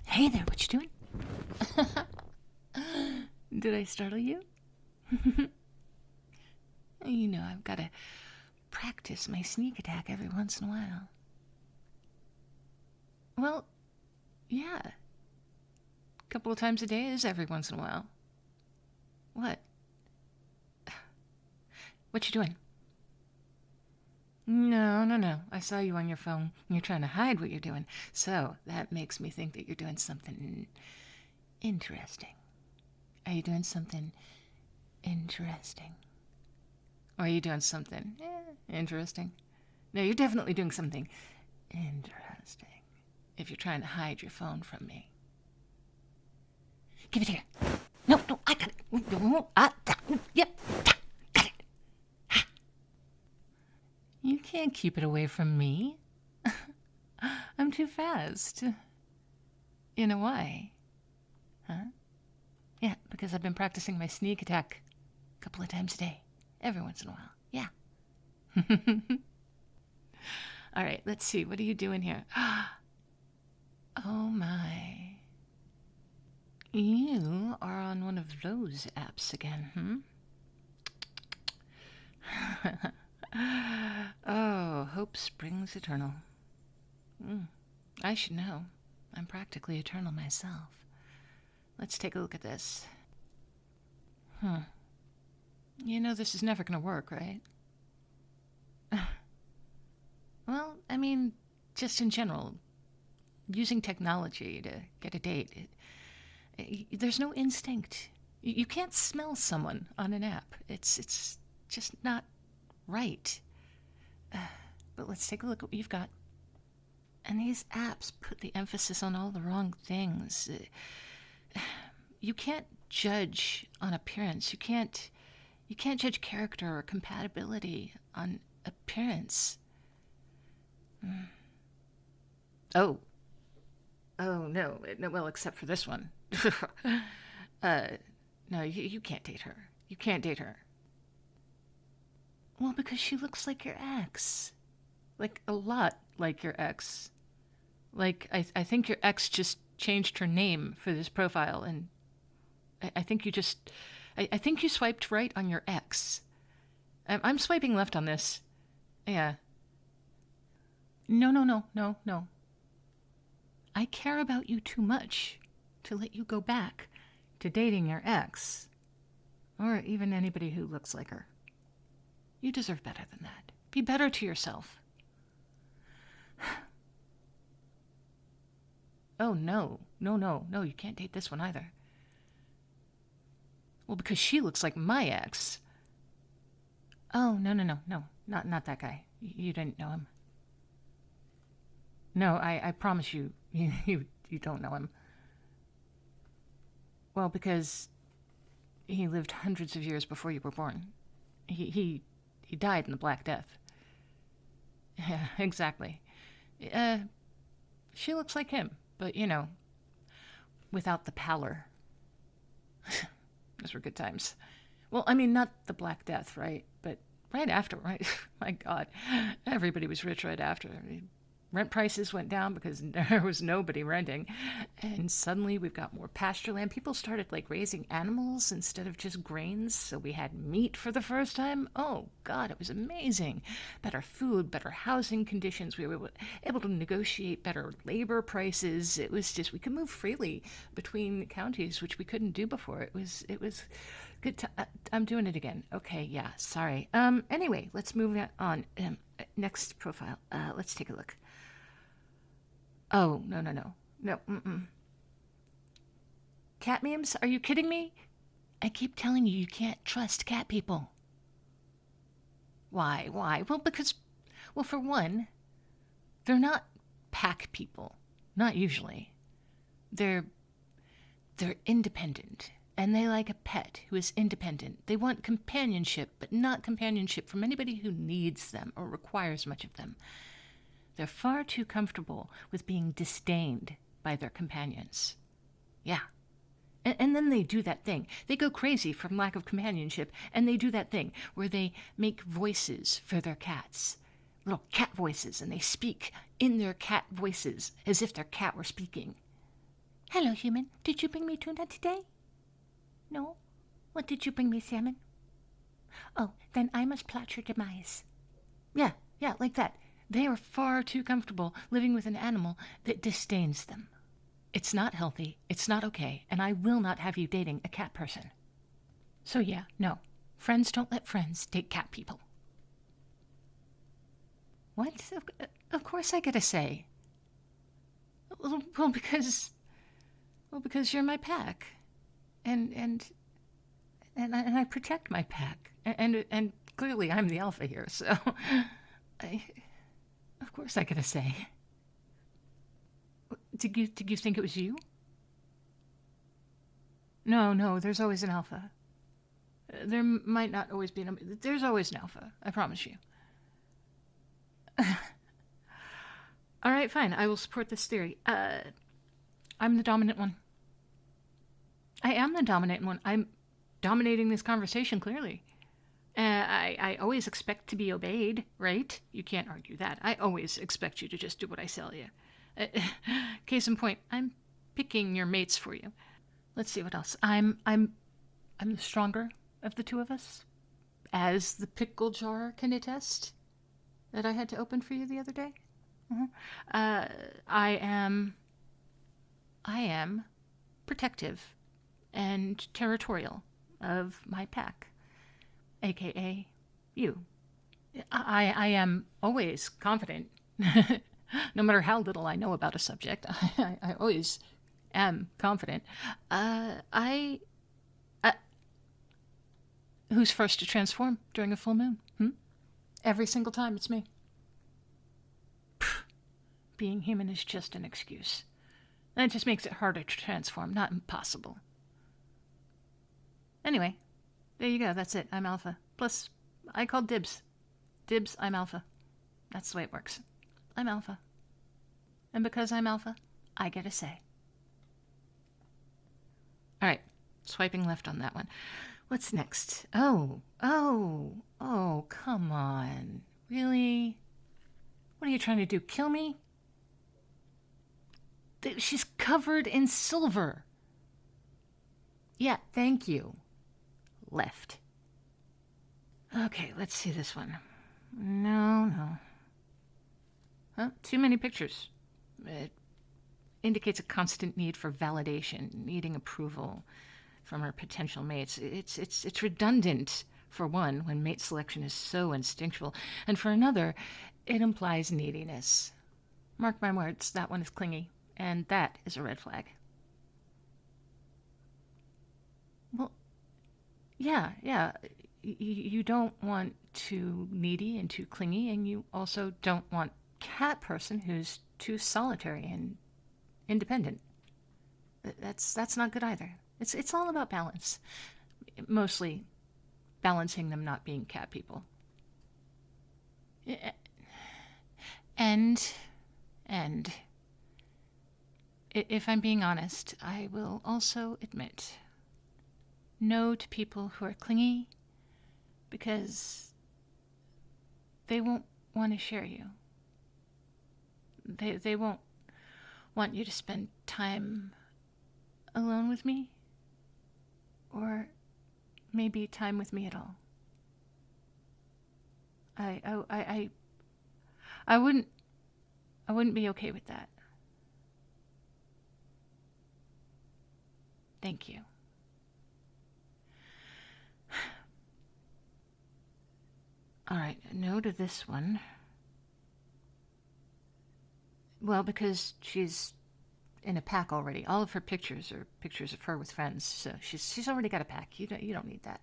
Hey there, what you doing? Did I startle you? You know, I've got to practice my sneak attack every once in a while. Well, yeah. A couple of times a day is every once in a while. What? What you doing? No. I saw you on your phone. You're trying to hide what you're doing. So that makes me think that you're doing something interesting. Are you doing something interesting? Or are you doing something interesting? No, you're definitely doing something interesting if you're trying to hide your phone from me. Give it here. No, I got it. Yep, got it. You can't keep it away from me. I'm too fast. You know why? Huh? Yeah, because I've been practicing my sneak attack a couple of times a day. Every once in a while. Yeah. All right, let's see. What are you doing here? Oh my. You are on one of those apps again, Oh, hope springs eternal. I should know. I'm practically eternal myself. Let's take a look at this. You know this is never going to work, right? Well, I mean, just in general, using technology to get a date, there's no instinct. You can't smell someone on an app. It's just not right. But let's take a look at what you've got. And these apps put the emphasis on all the wrong things. You can't judge on appearance. You can't judge character or compatibility on appearance. Oh no, well, except for this one. No, you can't date her. You can't date her. Well, because she looks like your ex. Like, a lot like your ex. Like, I think your ex just changed her name for this profile, and I think you just... I think you swiped right on your ex. I'm swiping left on this. Yeah. No. I care about you too much to let you go back to dating your ex. Or even anybody who looks like her. You deserve better than that. Be better to yourself. Oh, no, you can't date this one either. Well, because she looks like my ex. Oh, no, not that guy. You didn't know him. No, I promise you, you don't know him. Well, because he lived hundreds of years before you were born. He died in the Black Death. Yeah, exactly. She looks like him, but, you know, without the pallor. Those were good times. Well, I mean, not the Black Death, right? But right after, right? My God, everybody was rich right after. I mean, rent prices went down because there was nobody renting. And suddenly we've got more pasture land. People started like raising animals instead of just grains. So we had meat for the first time. Oh God, it was amazing. Better food, better housing conditions. We were able to negotiate better labor prices. It was just, we could move freely between counties, which we couldn't do before. It was good. I'm doing it again. Okay. Yeah. Sorry. Anyway, let's move on. Next profile. Let's take a look. Oh, no, Cat memes? Are you kidding me? I keep telling you can't trust cat people. Why? Well, for one, they're not pack people. Not usually. They're independent, and they like a pet who is independent. They want companionship, but not companionship from anybody who needs them or requires much of them. They're far too comfortable with being disdained by their companions. Yeah. And then they do that thing. They go crazy from lack of companionship, and they do that thing where they make voices for their cats. Little cat voices, and they speak in their cat voices as if their cat were speaking. Hello, human. Did you bring me tuna today? No? What did you bring me, salmon? Oh, then I must plot your demise. Yeah, like that. They are far too comfortable living with an animal that disdains them. It's not healthy, it's not okay, and I will not have you dating a cat person. So yeah, no. Friends don't let friends date cat people. What? Of course I get a say. Well, because you're my pack. And I protect my pack. And clearly I'm the alpha here, so of course I get a say. Did you think it was you? No, there's always an alpha. There might not always be there's always an alpha, I promise you. All right, fine. I will support this theory. I'm the dominant one. I am the dominant one. I'm dominating this conversation, clearly. I always expect to be obeyed, right? You can't argue that. I always expect you to just do what I tell you. Case in point, I'm picking your mates for you. Let's see what else. I'm the stronger of the two of us, as the pickle jar can attest that I had to open for you the other day. I am protective and territorial of my pack, aka you. I am always confident. No matter how little I know about a subject, I always am confident. Who's first to transform during a full moon? Every single time, it's me. Being human is just an excuse. That just makes it harder to transform, not impossible. Anyway, there you go. That's it. I'm alpha. Plus, I called dibs. Dibs, I'm alpha. That's the way it works. I'm alpha. And because I'm alpha, I get a say. All right. Swiping left on that one. What's next? Oh, come on. Really? What are you trying to do? Kill me? She's covered in silver. Yeah, thank you. Left. Okay, let's see this one. No. Too many pictures. It indicates a constant need for validation, needing approval from her potential mates. It's redundant, for one, when mate selection is so instinctual, and for another, it implies neediness. Mark my words, that one is clingy, and that is a red flag. Well, yeah. You don't want too needy and too clingy, and you also don't want cat person who's too solitary and independent. That's not good either. It's all about balance. Mostly balancing them not being cat people. And if I'm being honest, I will also admit no to people who are clingy because they won't want to share you. They won't want you to spend time alone with me, or maybe time with me at all. I wouldn't be okay with that. Thank you. All right, no to this one. Well, because she's in a pack already. All of her pictures are pictures of her with friends, so she's already got a pack. You don't need that.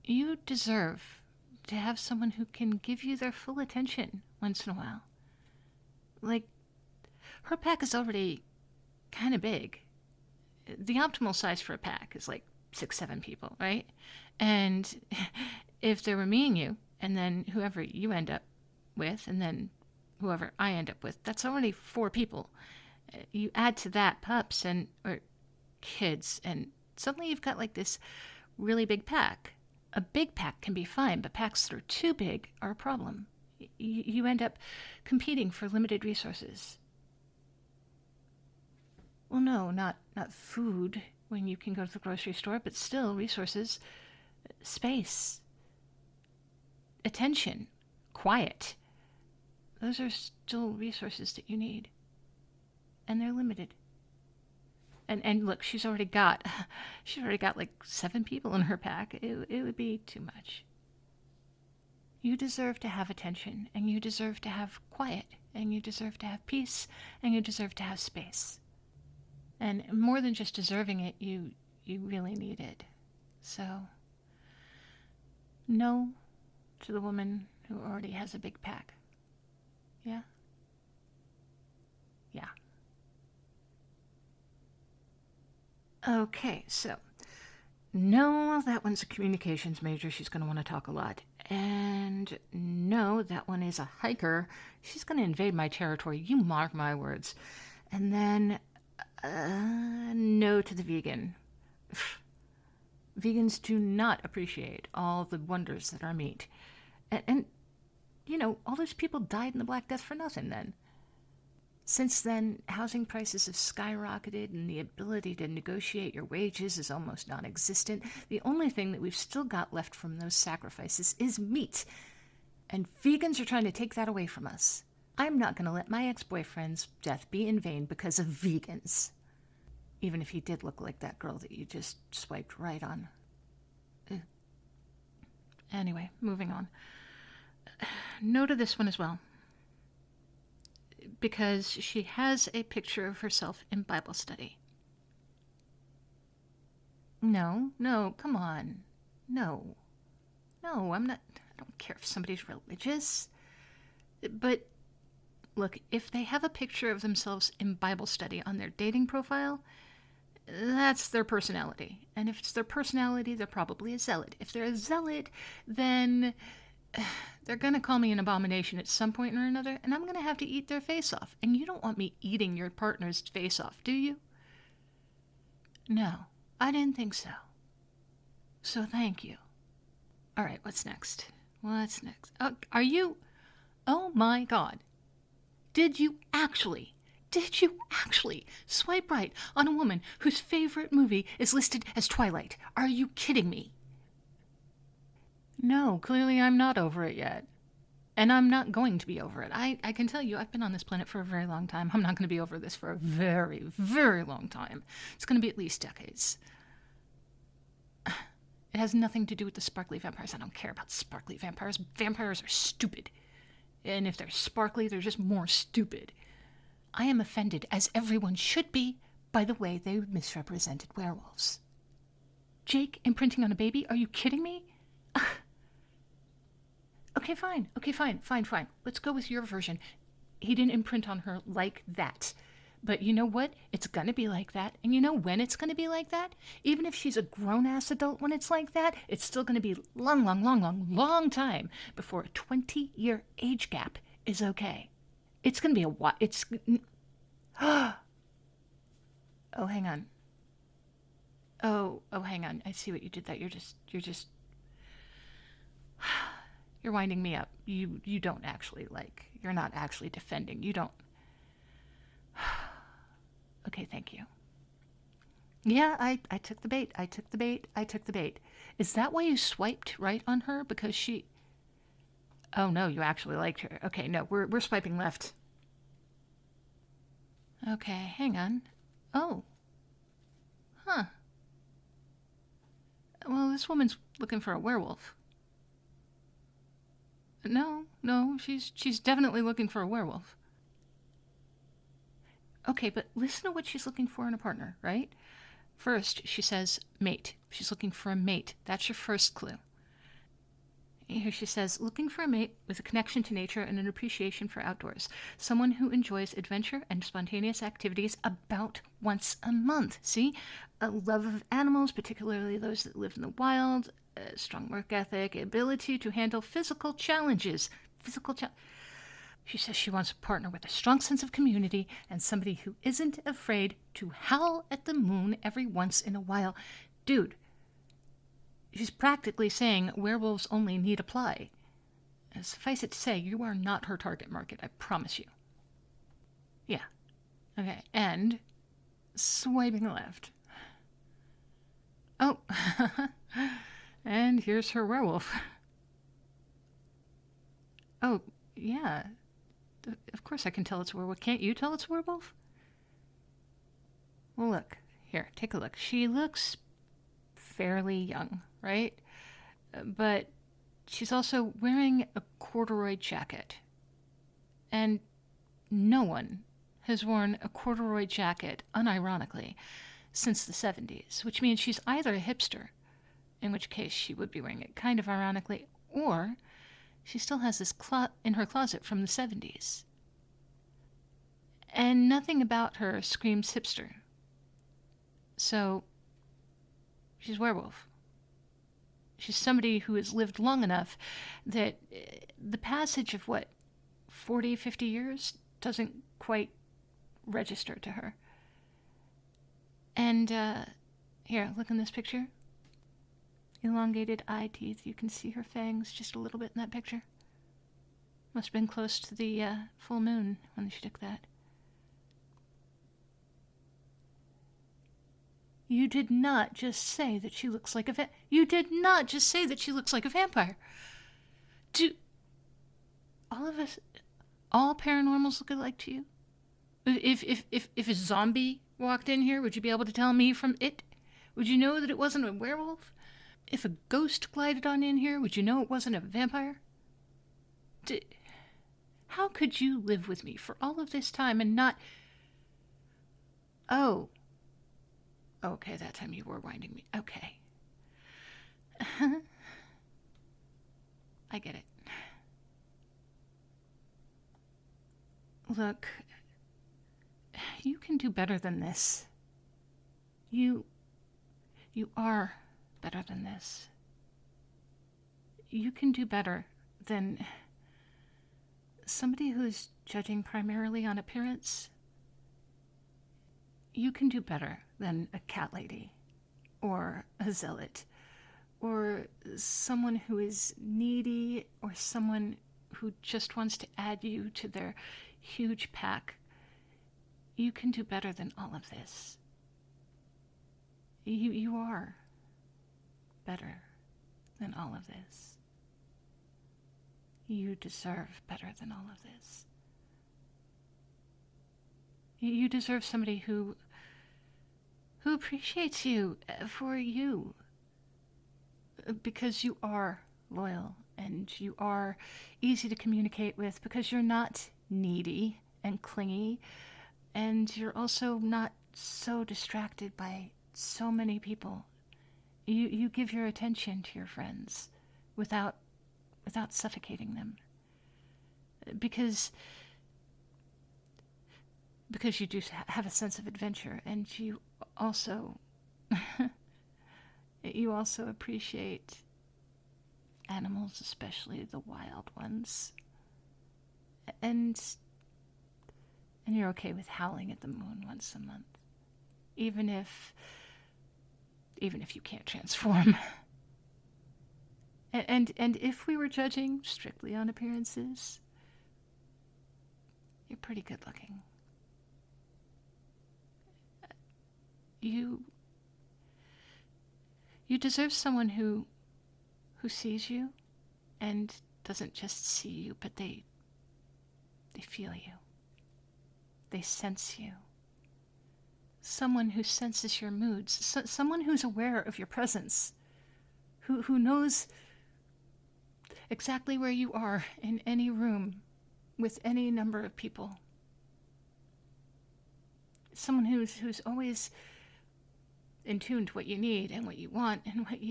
You deserve to have someone who can give you their full attention once in a while. Like, her pack is already kind of big. The optimal size for a pack is like 6-7 people, right? And if there were me and you, and then whoever you end up with, and then whoever I end up with, that's already 4 people. You add to that pups or kids, and suddenly you've got like this really big pack. A big pack can be fine, but packs that are too big are a problem. You end up competing for limited resources. no, not food when you can go to the grocery store, but still resources, space, attention, quiet. Those are still resources that you need. And they're limited. And look, she's already got like 7 people in her pack. It would be too much. You deserve to have attention, and you deserve to have quiet, and you deserve to have peace, and you deserve to have space. And more than just deserving it, you really need it. So, no to the woman who already has a big pack. Yeah? Yeah. Okay, so, no, that one's a communications major. She's going to want to talk a lot. And no, that one is a hiker. She's going to invade my territory. You mark my words. And then, no to the vegan. Vegans do not appreciate all the wonders that are meat. And, you know, all those people died in the Black Death for nothing then. Since then, housing prices have skyrocketed and the ability to negotiate your wages is almost non-existent. The only thing that we've still got left from those sacrifices is meat. And vegans are trying to take that away from us. I'm not going to let my ex-boyfriend's death be in vain because of vegans. Even if he did look like that girl that you just swiped right on. Ugh. Anyway, moving on. No to this one as well. Because she has a picture of herself in Bible study. No, come on. No, I'm not, I don't care if somebody's religious. But, look, if they have a picture of themselves in Bible study on their dating profile, that's their personality. And if it's their personality, they're probably a zealot. If they're a zealot, then they're going to call me an abomination at some point or another, and I'm going to have to eat their face off. And you don't want me eating your partner's face off, do you? No, I didn't think so. So thank you. All right, what's next? Are you... Oh my God. Did you actually swipe right on a woman whose favorite movie is listed as Twilight? Are you kidding me? No, clearly I'm not over it yet. And I'm not going to be over it. I can tell you, I've been on this planet for a very long time. I'm not going to be over this for a very, very long time. It's going to be at least decades. It has nothing to do with the sparkly vampires. I don't care about sparkly vampires. Vampires are stupid. And if they're sparkly, they're just more stupid. I am offended, as everyone should be, by the way they misrepresented werewolves. Jake imprinting on a baby? Are you kidding me? Okay, fine. Let's go with your version. He didn't imprint on her like that. But you know what? It's gonna be like that. And you know when it's gonna be like that? Even if she's a grown-ass adult when it's like that, it's still gonna be long time before a 20-year age gap is okay. It's gonna be a while. Oh, hang on. Oh, hang on. I see what you did there. You're just you're winding me up. You don't actually you're not actually defending. You don't. Okay, thank you. Yeah, I took the bait. Is that why you swiped right on her? Because she... Oh no, you actually liked her. Okay, no, we're swiping left. Okay, hang on. Oh. Huh. Well, this woman's looking for a werewolf. No, she's definitely looking for a werewolf. Okay, but listen to what she's looking for in a partner, right? First, she says mate. She's looking for a mate. That's your first clue. Here she says, looking for a mate with a connection to nature and an appreciation for outdoors. Someone who enjoys adventure and spontaneous activities about once a month. See? A love of animals, particularly those that live in the wild, a strong work ethic, ability to handle physical challenges. She says she wants a partner with a strong sense of community and somebody who isn't afraid to howl at the moon every once in a while. Dude, she's practically saying werewolves only need apply. Suffice it to say, you are not her target market, I promise you. Yeah. Okay, and Swiping left. Oh, and here's her werewolf. Oh, yeah. Of course I can tell it's a werewolf. Can't you tell it's a werewolf? Well, look. Here, take a look. She looks fairly young, right? But she's also wearing a corduroy jacket. And no one has worn a corduroy jacket, unironically, since the 70s, which means she's either a hipster, in which case she would be wearing it kind of ironically, or she still has this in her closet from the 70s. And nothing about her screams hipster. So, she's a werewolf. She's somebody who has lived long enough that the passage of, 40, 50 years doesn't quite register to her. And, here, look in this picture. Elongated eye teeth. You can see her fangs just a little bit in that picture. Must have been close to the full moon when she took that. You did not just say that she looks like a You did not just say that she looks like a vampire. Do all of us, all paranormals look alike to you? If a zombie walked in here, would you be able to tell me from it? Would you know that it wasn't a werewolf? If a ghost glided on in here, would you know it wasn't a vampire? How could you live with me for all of this time and not... Oh. Okay, that time you were winding me. Okay. I get it. Look, you can do better than this. You are better than this. You can do better than somebody who's judging primarily on appearance. You can do better than a cat lady, or a zealot, or someone who is needy, or someone who just wants to add you to their huge pack. You can do better than all of this. You are better than all of this. You deserve better than all of this. You deserve somebody who appreciates you for you. Because you are loyal and you are easy to communicate with, because you're not needy and clingy, and you're also not so distracted by so many people. You give your attention to your friends without suffocating them. Because you do have a sense of adventure, and you also appreciate animals, especially the wild ones. And you're okay with howling at the moon once a month, even if you can't transform. And if we were judging strictly on appearances, you're pretty good looking. You deserve someone who sees you and doesn't just see you, but they feel you. They sense you. Someone who senses your moods. Someone who's aware of your presence. Who knows exactly where you are in any room with any number of people. Someone who's always in tune to what you need and what you want and what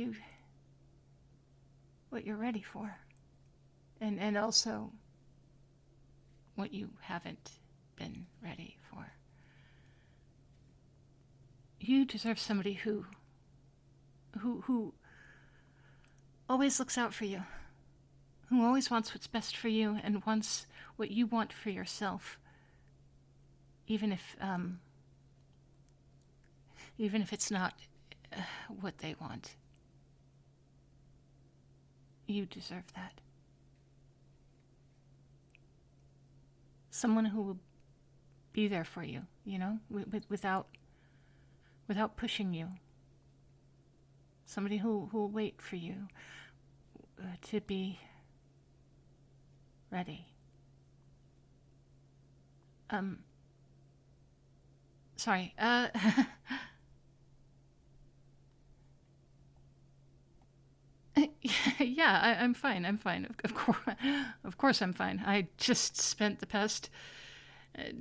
you're ready for. And also what you haven't been ready for. You deserve somebody who always looks out for you, who always wants what's best for you and wants what you want for yourself, even if it's not what they want. You deserve that. Someone who will be there for you, without without pushing you. Somebody who'll wait for you to be ready. Sorry. Yeah, I'm fine. I'm fine. Of course, I'm fine. I just spent the past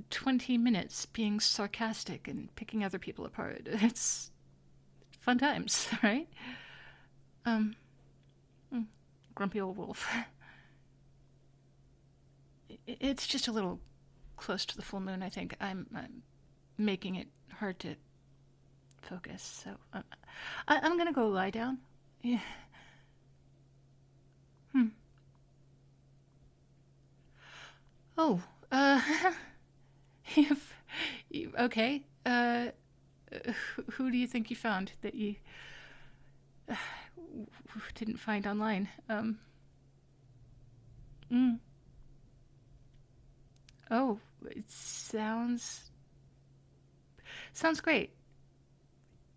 20 minutes being sarcastic and picking other people apart. It's fun times, right? Um, Grumpy old wolf. It's just a little close to the full moon, I think. I'm making it hard to focus, so I'm gonna go lie down. Yeah. Oh, if okay. Who do you think you found that you didn't find online? Oh, it sounds great.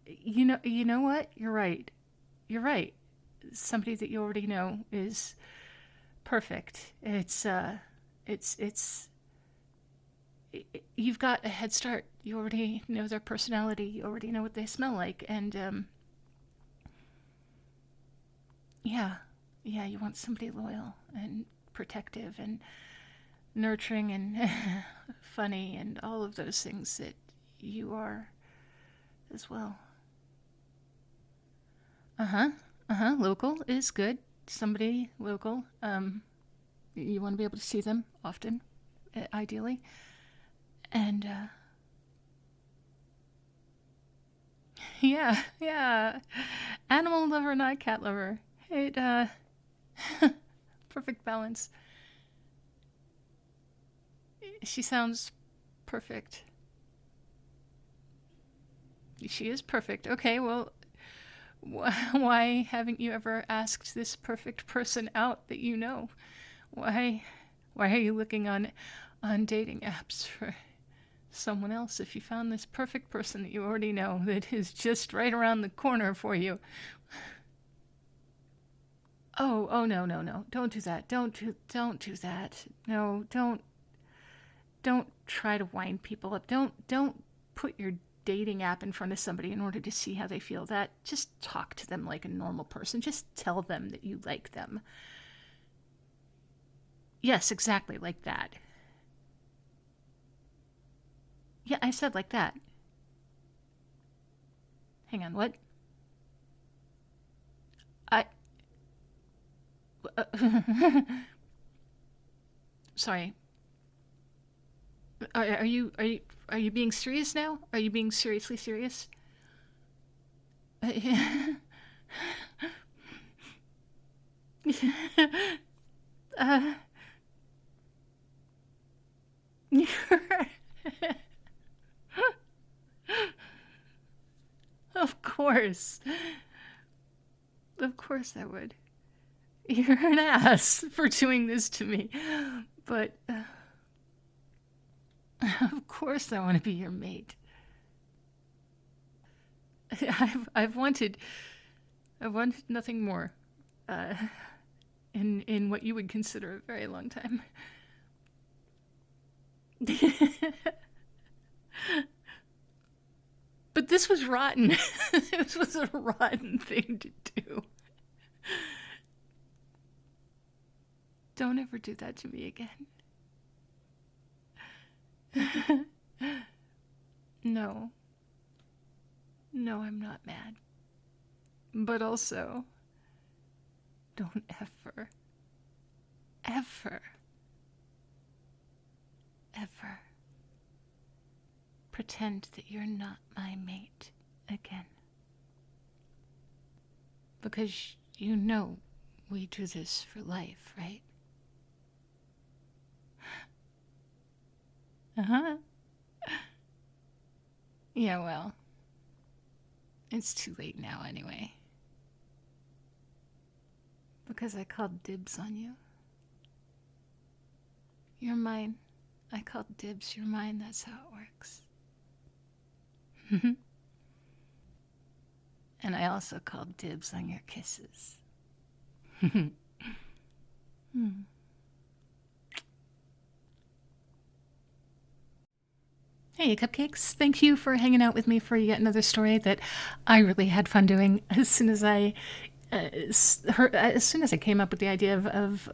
You know what? You're right. You're right. Somebody that you already know is perfect. It's you've got a head start. You already know their personality. You already know what they smell like, and yeah, you want somebody loyal and protective and nurturing and funny and all of those things that you are as well. Local is good. Somebody local. You want to be able to see them often, ideally. And, yeah. Animal lover, not cat lover. It, perfect balance. She sounds perfect. She is perfect. Okay, well, why haven't you ever asked this perfect person out that you know? Why are you looking on dating apps for someone else if you found this perfect person that you already know that is just right around the corner for you? Oh no. Don't do that. Don't do that. No, don't try to wind people up. Don't put your dating app in front of somebody in order to see how they feel. That just talk to them like a normal person. Just tell them that you like them. Yes, exactly like that. Yeah, I said like that. Hang on, what? I sorry. Are you being serious now? Are you being seriously serious? uh, of course. Of course I would. You're an ass for doing this to me. But of course I want to be your mate. I've wanted nothing more in what you would consider a very long time. But this was rotten. This was a rotten thing to do. Don't ever do that to me again. No. No, I'm not mad. But also, don't ever pretend that you're not my mate again. Because you know we do this for life, right? Uh-huh. Yeah, well, it's too late now anyway. Because I called dibs on you. You're mine. I called dibs, you're mine, that's how it works. And I also called dibs on your kisses. Hey, Cupcakes. Thank you for hanging out with me for yet another story that I really had fun doing. As soon as I came up with the idea of